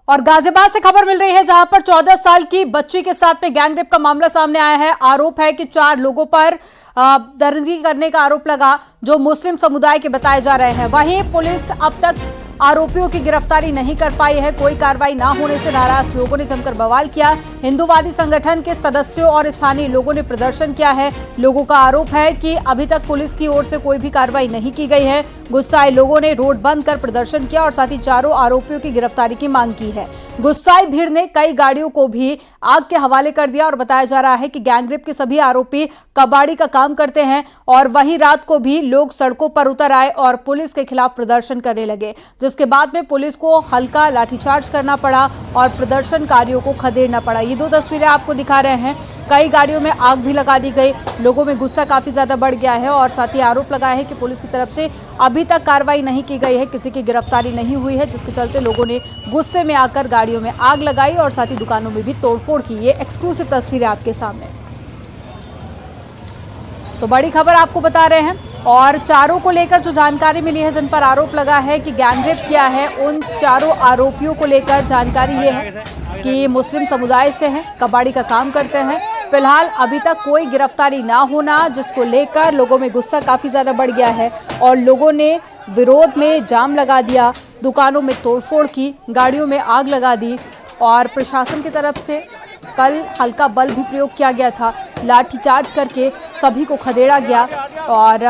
और गाजियाबाद से खबर मिल रही है जहां पर 14 साल की बच्ची के साथ में गैंगरेप का मामला सामने आया है। आरोप है कि 4 लोगों पर दरिंदगी करने का आरोप लगा जो मुस्लिम समुदाय के बताए जा रहे हैं। वहीं पुलिस अब तक आरोपियों की गिरफ्तारी नहीं कर पाई है। कोई कार्रवाई ना होने से नाराज लोगों ने जमकर बवाल किया। हिंदूवादी संगठन के सदस्यों और स्थानीय लोगों ने प्रदर्शन किया है। लोगों का आरोप है कि अभी तक पुलिस की ओर से कोई भी कार्रवाई नहीं की गई है। गुस्साए लोगों ने रोड बंद कर प्रदर्शन किया और साथ ही चारों आरोपियों की गिरफ्तारी की मांग की है। गुस्साई भीड़ ने कई गाड़ियों को भी आग के हवाले कर दिया और बताया जा रहा है कि गैंगरेप के सभी आरोपी कबाड़ी का काम करते हैं। और वहीं रात को भी लोग सड़कों पर उतर आए और पुलिस के खिलाफ प्रदर्शन करने लगे, जिसके बाद में पुलिस को हल्का लाठीचार्ज करना पड़ा और प्रदर्शनकारियों को खदेड़ना पड़ा। ये 2 तस्वीरें आपको दिखा रहे हैं। कई गाड़ियों में आग भी लगा दी गई। लोगों में गुस्सा काफी ज्यादा बढ़ गया है और साथ ही आरोप लगाया है कि पुलिस की तरफ से अभी तक कार्रवाई नहीं की गई है, किसी की गिरफ्तारी नहीं हुई है, जिसके चलते लोगों ने गुस्से में आकर गाड़ियों में आग लगाई और साथ ही दुकानों में भी तोड़फोड़ की। ये एक्सक्लूसिव तस्वीरें आपके सामने। तो बड़ी खबर आपको बता रहे हैं और चारों को लेकर जो जानकारी मिली है, जिन पर आरोप लगा है कि गैंगरेप किया है, उन चारों आरोपियों को लेकर जानकारी ये है कि मुस्लिम समुदाय से हैं, कबाड़ी का काम करते हैं। फिलहाल अभी तक कोई गिरफ्तारी ना होना, जिसको लेकर लोगों में गुस्सा काफ़ी ज़्यादा बढ़ गया है और लोगों ने विरोध में जाम लगा दिया, दुकानों में तोड़फोड़ की, गाड़ियों में आग लगा दी और प्रशासन की तरफ से कल हल्का बल भी प्रयोग किया गया था। लाठीचार्ज करके सभी को खदेड़ा गया और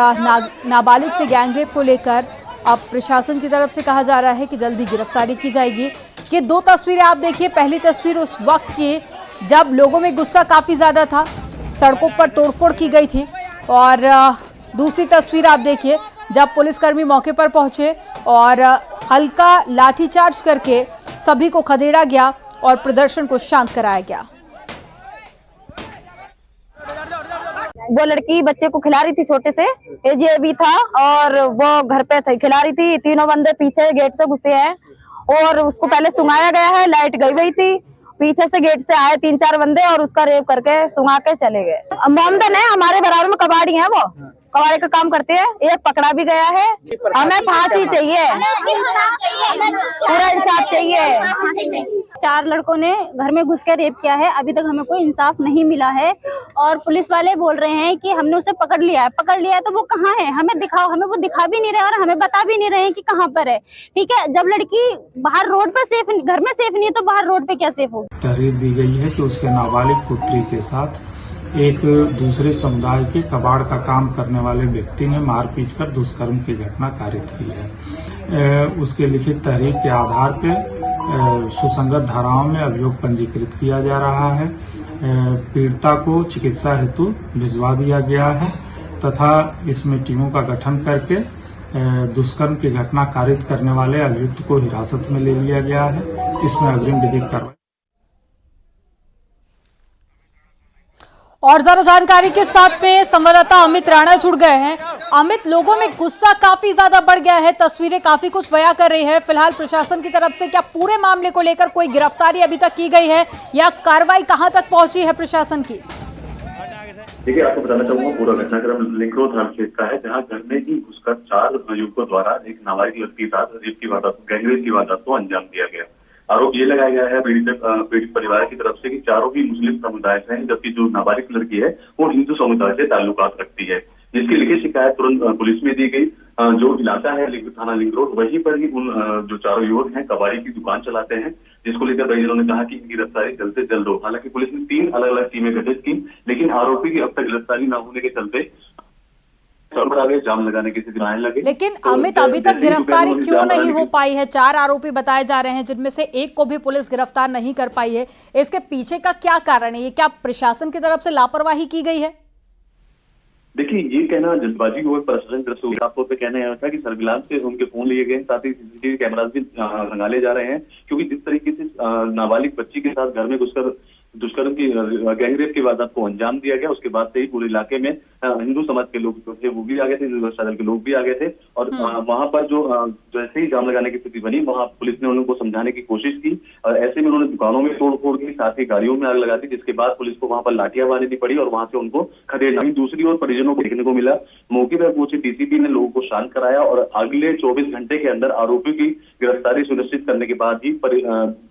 नाबालिग से गैंगरेप को लेकर अब प्रशासन की तरफ से कहा जा रहा है कि जल्दी गिरफ्तारी की जाएगी। ये 2 तस्वीरें आप देखिए। पहली तस्वीर उस वक्त की जब लोगों में गुस्सा काफ़ी ज़्यादा था, सड़कों पर तोड़फोड़ की गई थी और दूसरी तस्वीर आप देखिए जब पुलिसकर्मी मौके पर पहुंचे और हल्का लाठीचार्ज करके सभी को खदेड़ा गया और प्रदर्शन को शांत कराया गया। वो लड़की बच्चे को खिला रही थी, छोटे से एज भी था और वो घर पे थी, खिला रही थी। 3 बंदे पीछे गेट से घुसे हैं और उसको पहले सुंघाया गया है। लाइट गई हुई थी, पीछे से गेट से आए 3-4 बंदे और उसका रेप करके सुंघा के चले गए। मोमदन है, हमारे बराबर में कबाड़ी है, वो कबाड़ी का काम करते हैं। एक पकड़ा भी गया है। हमें फांसी चाहिए, पूरा इंसाफ चाहिए। 4 लड़कों ने घर में घुस कर रेप किया है। अभी तक हमें कोई इंसाफ नहीं मिला है और पुलिस वाले बोल रहे हैं कि हमने उसे पकड़ लिया है तो वो कहाँ है, हमें दिखाओ। हमें वो दिखा भी नहीं रहे और हमें बता भी नहीं रहे हैं कि कहाँ पर है। ठीक है, जब लड़की बाहर रोड पर सेफ, घर में सेफ नहीं है तो बाहर रोड पे क्या सेफ होगी। तहरीर दी गई है कि उसके नाबालिग पुत्री के साथ एक दूसरे समुदाय के कबाड़ का काम करने वाले व्यक्ति ने मारपीट कर दुष्कर्म की घटना कारित की है। उसके लिखित तहरीर के आधार पर सुसंगत धाराओं में अभियोग पंजीकृत किया जा रहा है। पीड़िता को चिकित्सा हेतु भिजवा दिया गया है तथा इसमें टीमों का गठन करके दुष्कर्म की घटना कारित करने वाले अभियुक्त को हिरासत में ले लिया गया है। इसमें अग्रिम विधिक कार्रवाई। और ज्यादा जानकारी के साथ में संवाददाता अमित राणा जुड़ गए हैं। अमित, लोगों में गुस्सा काफी ज्यादा बढ़ गया है, तस्वीरें काफी कुछ बयां कर रही है। फिलहाल प्रशासन की तरफ से क्या पूरे मामले को लेकर कोई गिरफ्तारी अभी तक की गई है या कार्रवाई कहां तक पहुंची है प्रशासन की? देखिए, आपको बताना चाहूंगा पूरा घटनाक्रम लिंक रोड थाना क्षेत्र का है, जहां घर में ही घुसकर 4 युवकों द्वारा एक नाबालिग लड़की के साथ रेप की वारदात, गैंगरेप की वारदात को अंजाम दिया गया। आरोप ये लगाया गया है पीड़ित परिवार की तरफ से कि चारों ही मुस्लिम समुदाय से हैं, जबकि जो नाबालिग लड़की है वो हिंदू समुदाय से ताल्लुकात रखती है। जिसकी लिखित शिकायत तुरंत पुलिस में दी गई। जो इलाका है थाना लिंक रोड, वहीं पर ही उन जो 4 युवक हैं कबाड़ी की दुकान चलाते हैं, जिसको लेकर परिजनों ने कहा कि इनकी गिरफ्तारी जल्द से जल्द हो। हालांकि पुलिस ने 3 अलग अलग टीमें गठित की, लेकिन आरोपी की अब तक गिरफ्तारी न होने के चलते आगे जाम लगाने की स्थिति आने लगे। लेकिन अमित, अभी तक गिरफ्तारी क्यों नहीं हो पाई है? 4 आरोपी बताए जा रहे हैं, जिनमें से एक को भी पुलिस गिरफ्तार नहीं कर पाई है। इसके पीछे का क्या कारण है? ये क्या प्रशासन की तरफ से लापरवाही की गई है? देखिए, ये कहना जल्दबाजी हुआ प्रशासन की तरफ से। आपको पे कहना यह था कि सर्विलांस से उनके फोन लिए गए, साथ ही सीसीटीवी कैमरास भी खंगाले जा रहे हैं, क्योंकि जिस तरीके से नाबालिग बच्ची के साथ घर में घुसकर दुष्कर्म की गैंगरेप की वारदात को अंजाम दिया गया। उसके बाद से ही पूरे इलाके में हिंदू समाज के लोग जो थे वो भी आ गए थे, सुरक्षा दल के लोग भी आ गए थे और वहां पर जो जैसे ही जाम लगाने की स्थिति बनी, वहां पुलिस ने उनको समझाने की कोशिश की और ऐसे में उन्होंने दुकानों में तोड़फोड़ की, साथ ही गाड़ियों में आग लगा दी, जिसके बाद पुलिस को वहां पर लाठियां मारनी पड़ी और वहां से उनको खदेड़ना। दूसरी ओर परिजनों को देखने को मिला, मौके पर पहुंचे डीसीपी ने लोगों को शांत कराया और अगले 24 घंटे के अंदर आरोपियों की गिरफ्तारी सुनिश्चित करने के बाद ही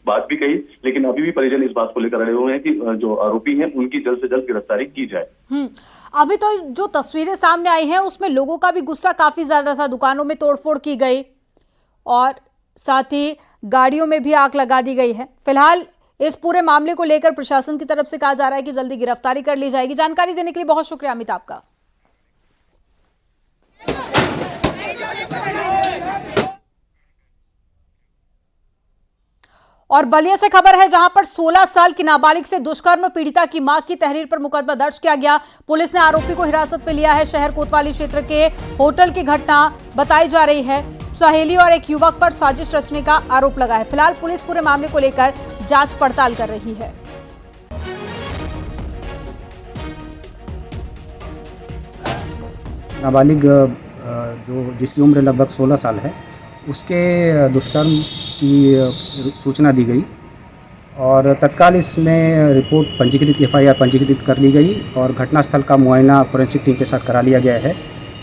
बात भी कही। लेकिन अभी भी परिजन इस बात को लेकर अड़े हुए हैं कि जो आरोपी हैं उनकी जल्द से जल्द गिरफ्तारी की जाए। अभी तो जो तस्वीरें सामने आई हैं उसमें लोगों का भी गुस्सा काफी ज्यादा था, दुकानों में तोड़फोड़ की गई और साथ ही गाड़ियों में भी आग लगा दी गई है। फिलहाल इस पूरे मामले को लेकर प्रशासन की तरफ से कहा जा रहा है कि जल्दी गिरफ्तारी कर ली जाएगी। जानकारी देने के लिए बहुत शुक्रिया अमित आपका। और बलिया से खबर है जहां पर 16 साल की नाबालिग से दुष्कर्म पीड़िता की मां की तहरीर पर मुकदमा दर्ज किया गया। पुलिस ने आरोपी को हिरासत में लिया है। शहर कोतवाली क्षेत्र के होटल की घटना बताई जा रही है। सहेली और एक युवक पर साजिश रचने का आरोप लगा है। फिलहाल पुलिस पूरे मामले को लेकर जांच पड़ताल कर रही है। नाबालिग जो जिसकी उम्र लगभग 16 साल है, उसके दुष्कर्म की सूचना दी गई और तत्काल इसमें रिपोर्ट पंजीकृत FIR पंजीकृत कर ली गई और घटनास्थल का मुआयना फोरेंसिक टीम के साथ करा लिया गया है।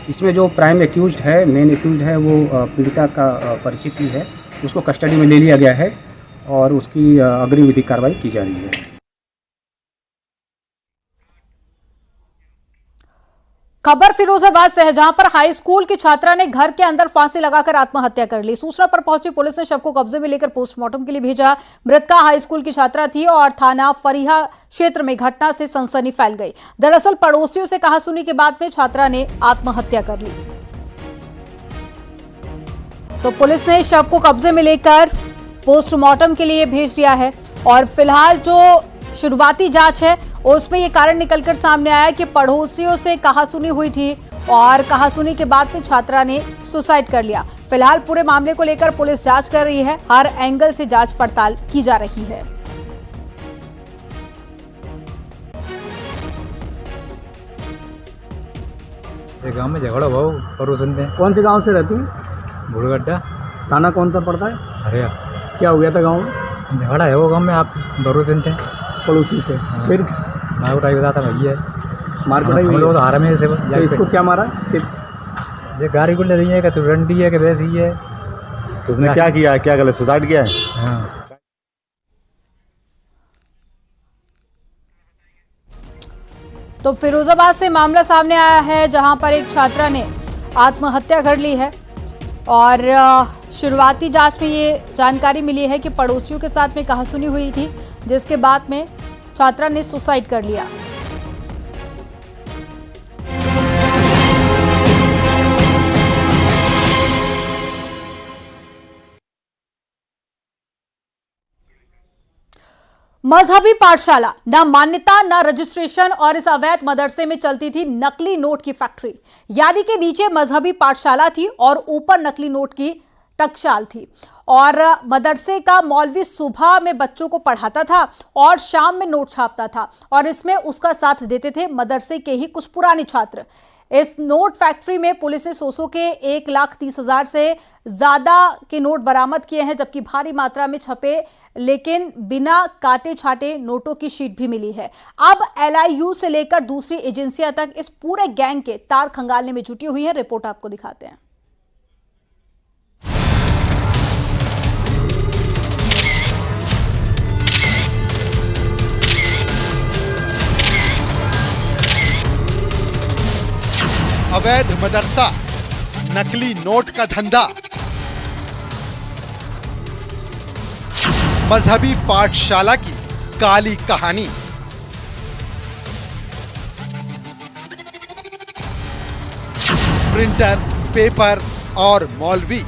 इसमें जो प्राइम एक्यूज्ड है, मेन एक्यूज्ड है, वो पीड़िता का परिचित ही है, उसको कस्टडी में ले लिया गया है और उसकी अग्रिम विधिक कार्रवाई की जा रही है। खबर फिरोजाबाद से है जहां पर हाई स्कूल की छात्रा ने घर के अंदर फांसी लगाकर आत्महत्या कर ली। सूचना पर पहुंची पुलिस ने शव को कब्जे में लेकर पोस्टमार्टम के लिए भेजा। मृतका हाई स्कूल की छात्रा थी और थाना फरीहा क्षेत्र में घटना से सनसनी फैल गई। दरअसल पड़ोसियों से कहासुनी के बाद में छात्रा ने आत्महत्या कर ली। तो पुलिस ने शव को कब्जे में लेकर पोस्टमार्टम के लिए भेज दिया है और फिलहाल जो शुरुआती जांच है उसमें ये कारण निकलकर सामने आया कि पड़ोसियों से कहासुनी हुई थी और कहासुनी के बाद में छात्रा ने सुसाइड कर लिया। फिलहाल पूरे मामले को लेकर पुलिस जांच कर रही है। हर एंगल से जांच पड़ताल की जा रही है। गांव में झगड़ा हुआ पड़ोसन में। कौन से गांव से रहती है? भूलगड्ढा। थाना कौन सा पड़ता है? अरे क्या हो गया था गांव में? झगड़ा है वो गांव में, आप पड़ोसन थे पड़ोसी से। फिर मार उठाई बताता भैया मार पड़ाई हुई तो हारा में से तो इसको क्या मारा? ये गाड़ी गुल्ले रही है, तो रंडी है कि वैसी है। तो उसने क्या किया? क्या गलत सुसाइड किया है? हाँ। तो फिरोजाबाद से मामला सामने आया है जहां पर एक छात्रा ने आत्महत्या कर ली है और शुरुआती जांच में ये जानकारी मिली है कि पड़ोसियों के साथ में कहासुनी हुई थी, जिसके बाद में छात्रा ने सुसाइड कर लिया। मजहबी पाठशाला, ना मान्यता ना रजिस्ट्रेशन और इस अवैध मदरसे में चलती थी नकली नोट की फैक्ट्री। यानी कि नीचे मजहबी पाठशाला थी और ऊपर नकली नोट की टकशाल थी और मदरसे का मौलवी सुबह में बच्चों को पढ़ाता था और शाम में नोट छापता था और इसमें उसका साथ देते थे मदरसे के ही कुछ पुराने छात्र। इस नोट फैक्ट्री में पुलिस ने सोसो के 1,30,000 से ज्यादा के नोट बरामद किए हैं, जबकि भारी मात्रा में छपे लेकिन बिना काटे छाटे नोटों की शीट भी मिली है। अब LIU से लेकर दूसरी एजेंसियां तक इस पूरे गैंग के तार खंगालने में जुटी हुई है। रिपोर्ट आपको दिखाते हैं। अवैध मदरसा, नकली नोट का धंधा, मजहबी पाठशाला की काली कहानी। प्रिंटर, पेपर और मौलवी।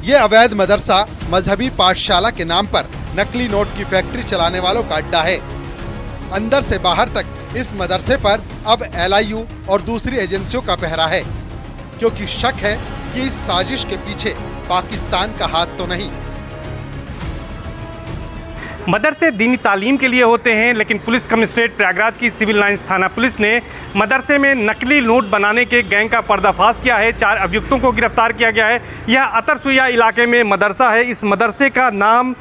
ये अवैध मदरसा मजहबी पाठशाला के नाम पर नकली नोट की फैक्ट्री चलाने वालों का अड्डा है। अंदर से बाहर तक इस मदरसे पर अब LIU और दूसरी एजेंसियों का पहरा है, क्योंकि शक है कि कि इस साजिश के पीछे पाकिस्तान का हाथ तो नहीं। मदरसे दीनी तालीम के लिए होते हैं, लेकिन पुलिस कमिश्नरेट प्रयागराज की सिविल लाइंस थाना पुलिस ने मदरसे में नकली नोट बनाने के गैंग का पर्दाफाश किया है। 4 अभियुक्तों को गिरफ्तार किया गया है। यह अतरसुइया इलाके में मदरसा है। इस मदरसे का नाम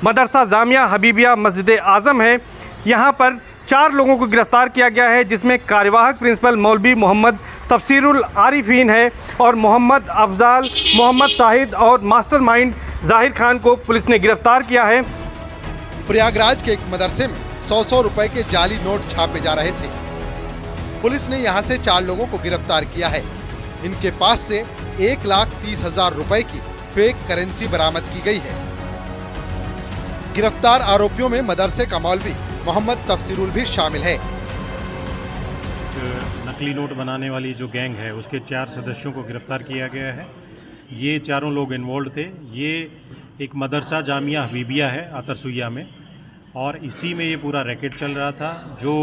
मदरसा जामिया हबीबिया मस्जिद आज़म है। यहाँ पर 4 लोगों को गिरफ्तार किया गया है, जिसमें कार्यवाहक प्रिंसिपल मौलवी मोहम्मद तफसीरुल आरिफीन है और मोहम्मद अफजाल, मोहम्मद शाहिद और मास्टरमाइंड जाहिर खान को पुलिस ने गिरफ्तार किया है। प्रयागराज के एक मदरसे में 100-100 रुपए के जाली नोट छापे जा रहे थे। पुलिस ने यहां से 4 लोगों को गिरफ्तार किया है। इनके पास से 1,30,000 रुपए की फेक करेंसी बरामद की गई है। गिरफ्तार आरोपियों में मदरसे का मौलवी मोहम्मद तफसीरुल भी शामिल है। नकली नोट बनाने वाली जो गैंग है उसके 4 सदस्यों को गिरफ्तार किया गया है। ये चारों लोग इन्वॉल्व थे। ये एक मदरसा जामिया हबीबिया है अतरसुइया में, और इसी में ये पूरा रैकेट चल रहा था। जो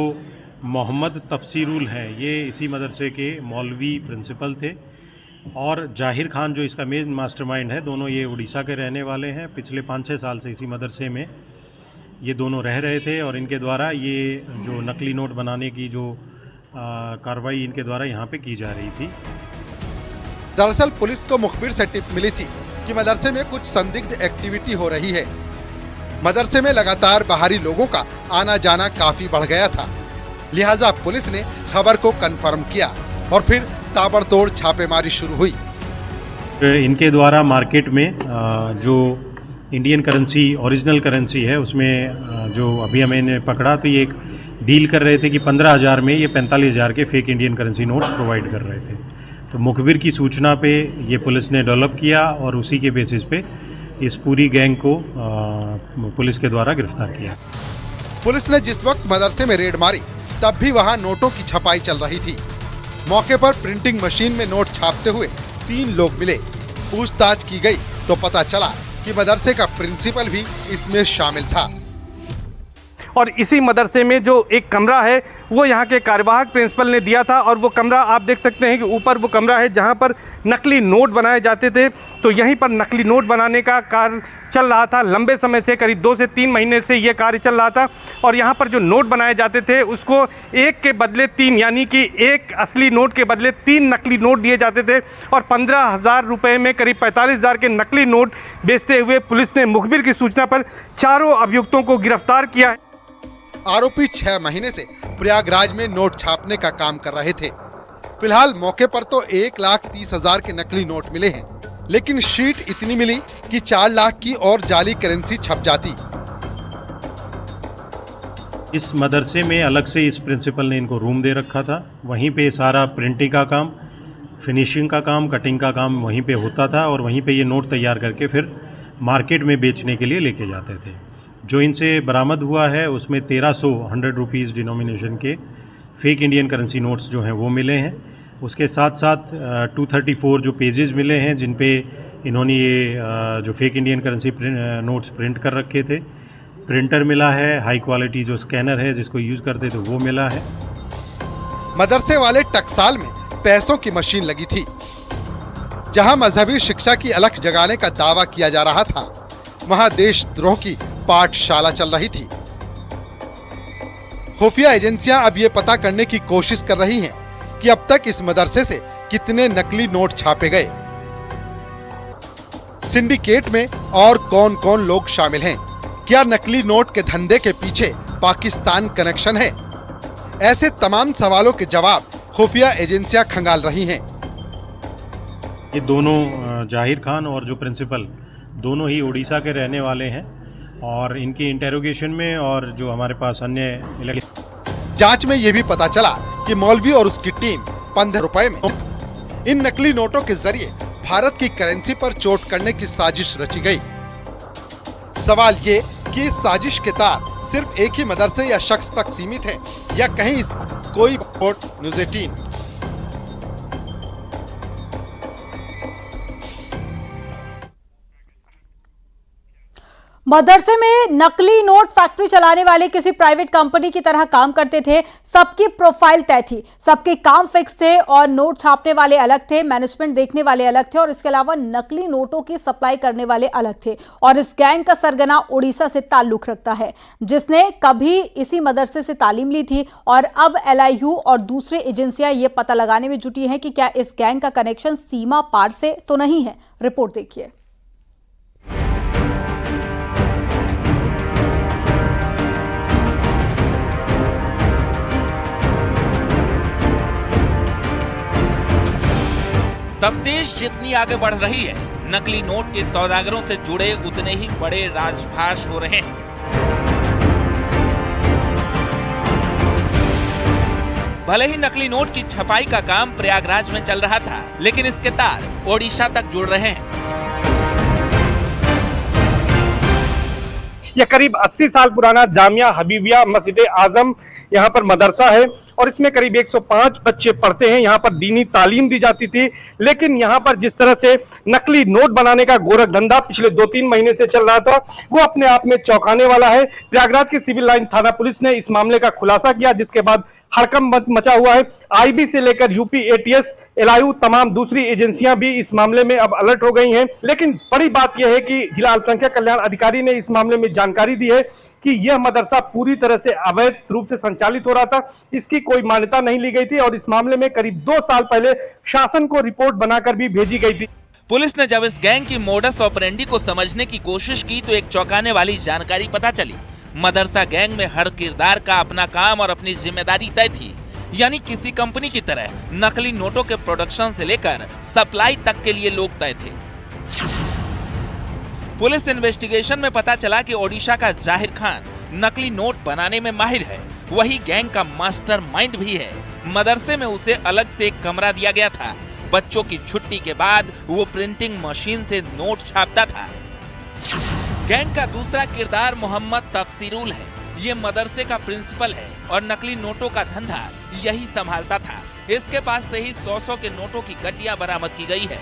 मोहम्मद तफसीरुल है ये इसी मदरसे के मौलवी प्रिंसिपल थे, और जाहिर खान जो इसका मेन मास्टरमाइंड है, दोनों ये उड़ीसा के रहने वाले हैं। पिछले 5-6 साल से इसी मदरसे में ये दोनों रह रहे थे, और इनके द्वारा ये जो नकली नोट बनाने की जो कार्रवाई इनके द्वारा यहाँ पे की जा रही थी। दरअसल पुलिस को मुखबिर से टिप मिली थी कि मदरसे में कुछ संदिग्ध एक्टिविटी हो रही है। मदरसे में लगातार बाहरी लोगों का आना जाना काफी बढ़ गया था, लिहाजा पुलिस ने खबर को कंफर्म किया और फिर ताबड़तोड़ छापेमारी शुरू हुई। इनके द्वारा मार्केट में जो इंडियन करेंसी ओरिजिनल करेंसी है उसमें जो अभी हमें पकड़ा, तो ये एक डील कर रहे थे कि 15,000 में ये 45,000 के fake Indian currency notes provide कर रहे थे। तो मुखबिर की सूचना पे ये पुलिस ने डेवलप किया और उसी के बेसिस पे इस पूरी गैंग को पुलिस के द्वारा गिरफ्तार किया। पुलिस ने जिस वक्त मदरसे में रेड मारी तब भी वहां नोटों की छपाई चल रही थी। मौके पर प्रिंटिंग मशीन में नोट छापते हुए 3 लोग मिले। पूछताछ की गई तो पता चला कि मदरसे का प्रिंसिपल भी इसमें शामिल था। और इसी मदरसे में जो एक कमरा है वो यहाँ के कार्यवाहक प्रिंसिपल ने दिया था, और वो कमरा आप देख सकते हैं कि ऊपर वो कमरा है जहाँ पर नकली नोट बनाए जाते थे। तो यहीं पर नकली नोट बनाने का कार्य चल रहा था लंबे समय से, करीब 2 से 3 महीने से ये कार्य चल रहा था। और यहाँ पर जो नोट बनाए जाते थे उसको 1 के बदले 3, यानी कि 1 असली नोट के बदले 3 नकली नोट दिए जाते थे, और 15,000 रुपये में करीब 45,000 के नकली नोट बेचते हुए पुलिस ने मुखबिर की सूचना पर 4 अभियुक्तों को गिरफ्तार किया है। आरोपी 6 महीने से प्रयागराज में नोट छापने का काम कर रहे थे। फिलहाल मौके पर तो 1,30,000 के नकली नोट मिले हैं, लेकिन शीट इतनी मिली कि 4 लाख की और जाली करेंसी छप जाती। इस मदरसे में अलग से इस प्रिंसिपल ने इनको रूम दे रखा था। वहीं पे सारा प्रिंटिंग का काम, फिनिशिंग का काम, कटिंग का काम वहीं पे होता था, और वहीं पे ये नोट तैयार करके फिर मार्केट में बेचने के लिए लेके जाते थे। जो इनसे बरामद हुआ है उसमें 1300 100 रुपीज़ डिनोमिनेशन के फेक इंडियन करेंसी नोट्स जो हैं वो मिले हैं। उसके साथ साथ 234 जो पेजेस मिले हैं जिन पे इन्होंने ये जो fake Indian currency notes print कर रखे थे। प्रिंटर मिला है, हाई क्वालिटी जो स्कैनर है जिसको यूज़ करते थे वो मिला है। मदरसे वाले टकसाल में पैसों की मशीन लगी थी, जहां मजहबी शिक्षा की अलख जगाने का दावा किया जा रहा था, वहां देशद्रोह की पाठशाला चल रही थी। खुफिया एजेंसियां अब ये पता करने की कोशिश कर रही हैं कि अब तक इस मदरसे से कितने नकली नोट छापे गए, सिंडिकेट में और कौन कौन लोग शामिल हैं, क्या नकली नोट के धंधे के पीछे पाकिस्तान कनेक्शन है। ऐसे तमाम सवालों के जवाब खुफिया एजेंसियां खंगाल रही हैं। ये दोनों जाहिर खान और जो प्रिंसिपल दोनों ही उड़ीसा के रहने वाले हैं, और इनकी इंटेरोगेशन में और जो हमारे पास अन्य जांच में यह भी पता चला कि मौलवी और उसकी टीम 15 रुपए में इन नकली नोटों के जरिए भारत की करेंसी पर चोट करने की साजिश रची गई। सवाल ये कि इस साजिश के तार सिर्फ एक ही मदरसे या शख्स तक सीमित हैं, या कहीं कोई न्यूज़ 18। मदरसे में नकली नोट फैक्ट्री चलाने वाले किसी प्राइवेट कंपनी की तरह काम करते थे। सबकी प्रोफाइल तय थी, सबके काम फिक्स थे और नोट छापने वाले अलग थे, मैनेजमेंट देखने वाले अलग थे और इसके अलावा नकली नोटों की सप्लाई करने वाले अलग थे। और इस गैंग का सरगना उड़ीसा से ताल्लुक रखता है, जिसने कभी इसी मदरसे से तालीम ली थी और अब LIU और दूसरी एजेंसियां ये पता लगाने में जुटी हैं कि क्या इस गैंग का कनेक्शन सीमा पार से तो नहीं है। रिपोर्ट देखिए। तफ्तीश जितनी आगे बढ़ रही है, नकली नोट के सौदागरों से जुड़े उतने ही बड़े राजफाश हो रहे हैं। भले ही नकली नोट की छपाई का काम प्रयागराज में चल रहा था, लेकिन इसके तार ओडिशा तक जुड़ रहे हैं। यह करीब 80 साल पुराना जामिया हबीबिया मस्जिद आजम यहाँ पर मदरसा है और इसमें करीब 105 बच्चे पढ़ते हैं। यहाँ पर दीनी तालीम दी जाती थी, लेकिन यहाँ पर जिस तरह से नकली नोट बनाने का गोरख धंधा पिछले 2-3 महीने से चल रहा था, वो अपने आप में चौंकाने वाला है। प्रयागराज की सिविल लाइन थाना पुलिस ने इस मामले का खुलासा किया, जिसके बाद हड़कंप मचा हुआ है। IB से लेकर UP ATS, LIU तमाम दूसरी एजेंसियां भी इस मामले में अब अलर्ट हो गई हैं। लेकिन बड़ी बात यह है कि जिला अल्पसंख्यक कल्याण अधिकारी ने इस मामले में जानकारी दी है कि यह मदरसा पूरी तरह से अवैध रूप से संचालित हो रहा था, इसकी कोई मान्यता नहीं ली गई थी और इस मामले में करीब 2 साल पहले शासन को रिपोर्ट बनाकर भी भेजी गई थी। पुलिस ने जब इस गैंग की मोडस ऑपरेंडी को समझने की कोशिश की तो एक चौंकाने वाली जानकारी पता चली। मदरसा गैंग में हर किरदार का अपना काम और अपनी जिम्मेदारी तय थी, यानी किसी कंपनी की तरह नकली नोटों के प्रोडक्शन से लेकर सप्लाई तक के लिए लोग तय थे। पुलिस इन्वेस्टिगेशन में पता चला कि ओडिशा का जाहिर खान नकली नोट बनाने में माहिर है, वही गैंग का मास्टरमाइंड भी है। मदरसे में उसे अलग से एक कमरा दिया गया था। बच्चों की छुट्टी के बाद वो प्रिंटिंग मशीन से नोट छापता था। गैंग का दूसरा किरदार मोहम्मद तफसीरुल है। ये मदरसे का प्रिंसिपल है और नकली नोटों का धंधा यही संभालता था। इसके पास से ही 100 के नोटों की गड्डियां बरामद की गई है।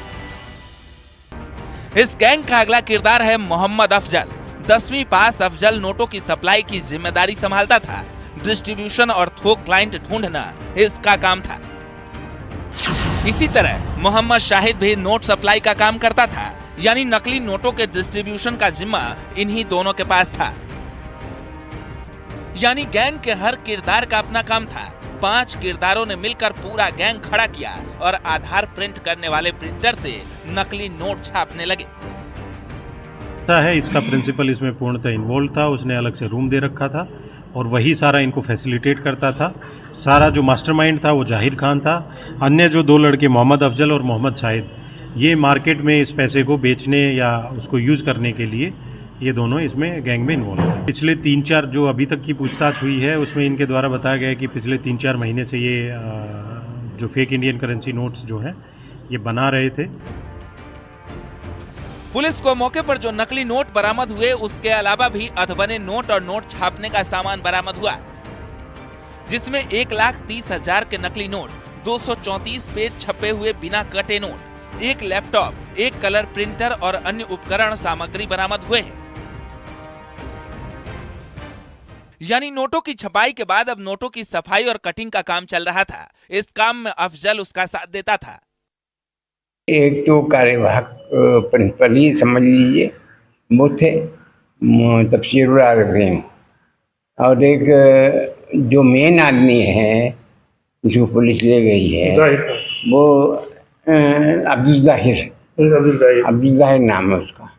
इस गैंग का अगला किरदार है मोहम्मद अफजल। 10वीं पास अफजल नोटों की सप्लाई की जिम्मेदारी संभालता था। डिस्ट्रीब्यूशन और थोक क्लाइंट ढूंढना इसका काम था। इसी तरह मोहम्मद शाहिद भी नोट सप्लाई का काम करता था, यानी नकली नोटों के डिस्ट्रीब्यूशन का जिम्मा इन्हीं दोनों के पास था। यानी गैंग के हर किरदार का अपना काम था। 5 किरदारों ने मिलकर पूरा गैंग खड़ा किया और आधार प्रिंट करने वाले प्रिंटर से नकली नोट छापने लगे। है इसका प्रिंसिपल इसमें पूर्णतः इन्वॉल्व था। उसने अलग से रूम दे रखा था और वही सारा इनको फैसिलिटेट करता था। सारा जो मास्टरमाइंड था वो जाहिर खान था। अन्य जो 2 लड़के मोहम्मद अफजल और मोहम्मद शाहिद, ये मार्केट में इस पैसे को बेचने या उसको यूज करने के लिए ये दोनों इसमें गैंग में इन्वॉल्व है। पिछले 3-4 जो अभी तक की पूछताछ हुई है उसमें इनके द्वारा बताया गया है कि पिछले 3-4 महीने से ये जो फेक इंडियन करेंसी नोट्स जो हैं ये बना रहे थे। पुलिस को मौके पर जो नकली नोट बरामद हुए उसके अलावा भी अधबने नोट और नोट छापने का सामान बरामद हुआ, जिसमें 1,30,000 के नकली नोट, 234 पेज छपे हुए बिना कटे नोट, 1 लैपटॉप, 1 कलर प्रिंटर और अन्य उपकरण सामग्री बरामद हुए हैं। यानी नोटों की छपाई के बाद अब नोटों की सफाई और कटिंग का काम चल रहा था। इस काम में अफजल उसका साथ देता था। एक तो कार्यवाहक प्रिंसिपल ही समझ लीजिए वो थे, तफसीरुल आरिफीन, और एक जो मेन आदमी है जिसको पुलिस ले गई है वो अब्दुल जाहिर नाम है उसका।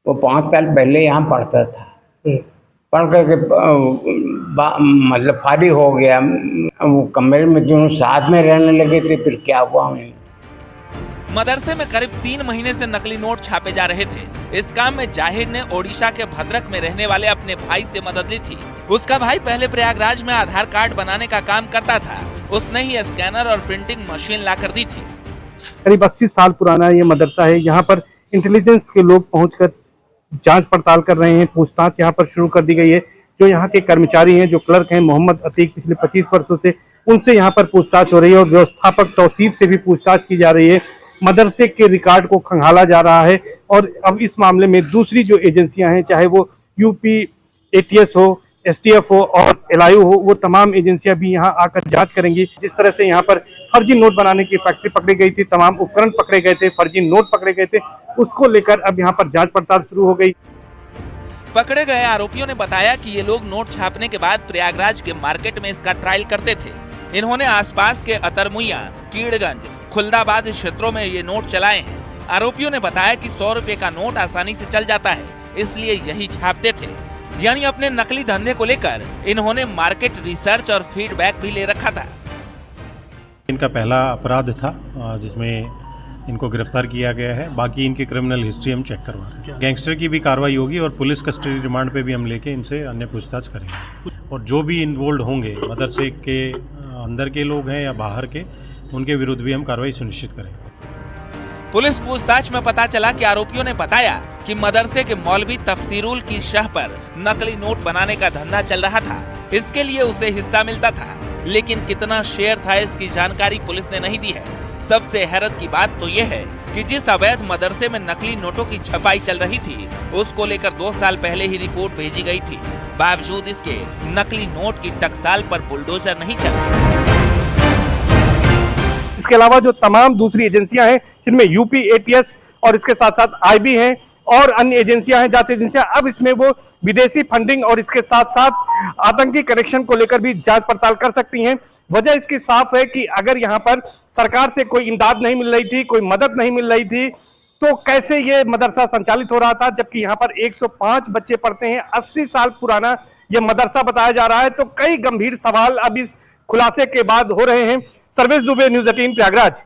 वो 5 साल पहले यहाँ पढ़ता था, पढ़ करके मतलब फारिग हो गया। वो कमरे में दोनों साथ में रहने लगे थे, फिर क्या हुआ हमें। मदरसे में करीब 3 महीने से नकली नोट छापे जा रहे थे। इस काम में जाहिर ने ओडिशा के भद्रक में रहने वाले अपने भाई से मदद ली थी। उसका भाई पहले प्रयागराज में आधार कार्ड बनाने का काम करता था। उसने ही स्कैनर और प्रिंटिंग मशीन लाकर दी थी। करीब 80 साल पुराना ये मदरसा है। यहाँ पर इंटेलिजेंस के लोग पहुंचकर जांच पड़ताल कर रहे हैं। पूछताछ यहाँ पर शुरू कर दी गई है। जो यहाँ के कर्मचारी हैं, जो क्लर्क हैं, मोहम्मद अतीक, पिछले 25 वर्षों से उनसे यहाँ पर पूछताछ हो रही है और व्यवस्थापक तौसीफ से भी पूछताछ की जा रही है। मदरसे के रिकॉर्ड को खंगाला जा रहा है और अब इस मामले में दूसरी जो एजेंसियां हैं, चाहे वो यूपी एटीएस हो, एसटीएफ हो और एलआईयू हो, वो तमाम एजेंसियां भी यहाँ आकर जांच करेंगी। जिस तरह से यहाँ पर फर्जी नोट बनाने की फैक्ट्री पकड़ी गई थी, तमाम उपकरण पकड़े गए थे, फर्जी नोट पकड़े गए थे, उसको लेकर अब यहाँ पर जांच पड़ताल शुरू हो गई। पकड़े गए आरोपियों ने बताया कि ये लोग नोट छापने के बाद प्रयागराज के मार्केट में इसका ट्रायल करते थे। इन्होंने आसपास के अतरमुइया, कीड़गंज, खुलदाबाद क्षेत्रों में ये नोट चलाए हैं। आरोपियों ने बताया कि 100 रुपए का नोट आसानी से चल जाता है, इसलिए यही छापते थे। यानी अपने नकली धंधे को लेकर इन्होंने मार्केट रिसर्च और फीडबैक भी ले रखा था। इनका पहला अपराध था जिसमें इनको गिरफ्तार किया गया है। बाकी इनकी क्रिमिनल हिस्ट्री हम चेक करवा रहे हैं। गैंगस्टर की भी कार्रवाई होगी और पुलिस कस्टडी रिमांड पे भी हम लेके इनसे अन्य पूछताछ करेंगे। और जो भी इन्वॉल्व होंगे, मदरसे के अंदर के लोग हैं या बाहर के, उनके विरुद्ध भी हम कार्रवाई सुनिश्चित करेंगे। पुलिस पूछताछ में पता चला कि आरोपियों ने बताया कि मदरसे के मौलवी तफसीरुल की शह पर नकली नोट बनाने का धंधा चल रहा था। इसके लिए उसे हिस्सा मिलता था, लेकिन कितना शेयर था इसकी जानकारी पुलिस ने नहीं दी है। सबसे हैरत की बात तो यह है कि जिस अवैध मदरसे में नकली नोटों की छपाई चल रही थी, उसको लेकर 2 साल पहले ही रिपोर्ट भेजी गई थी। बावजूद इसके नकली नोट की टकसाल पर बुलडोजर नहीं चला। इसके अलावा जो तमाम दूसरी एजेंसियां हैं, जिनमें यूपी एटीएस और इसके साथ साथ आईबी हैं और अन्य एजेंसियां हैं, जांच एजेंसियां, अब इसमें वो विदेशी फंडिंग और इसके साथ साथ आतंकी कनेक्शन को लेकर भी जांच पड़ताल कर सकती हैं। वजह इसकी साफ है कि अगर यहाँ पर सरकार से कोई इमदाद नहीं मिल रही थी, कोई मदद नहीं मिल रही थी, तो कैसे ये मदरसा संचालित हो रहा था, जबकि यहाँ पर 105 बच्चे पढ़ते हैं। 80 साल पुराना ये मदरसा बताया जा रहा है। तो कई गंभीर सवाल अब इस खुलासे के बाद हो रहे हैं। सर्वेश दुबे, न्यूज़ 18 प्रयागराज।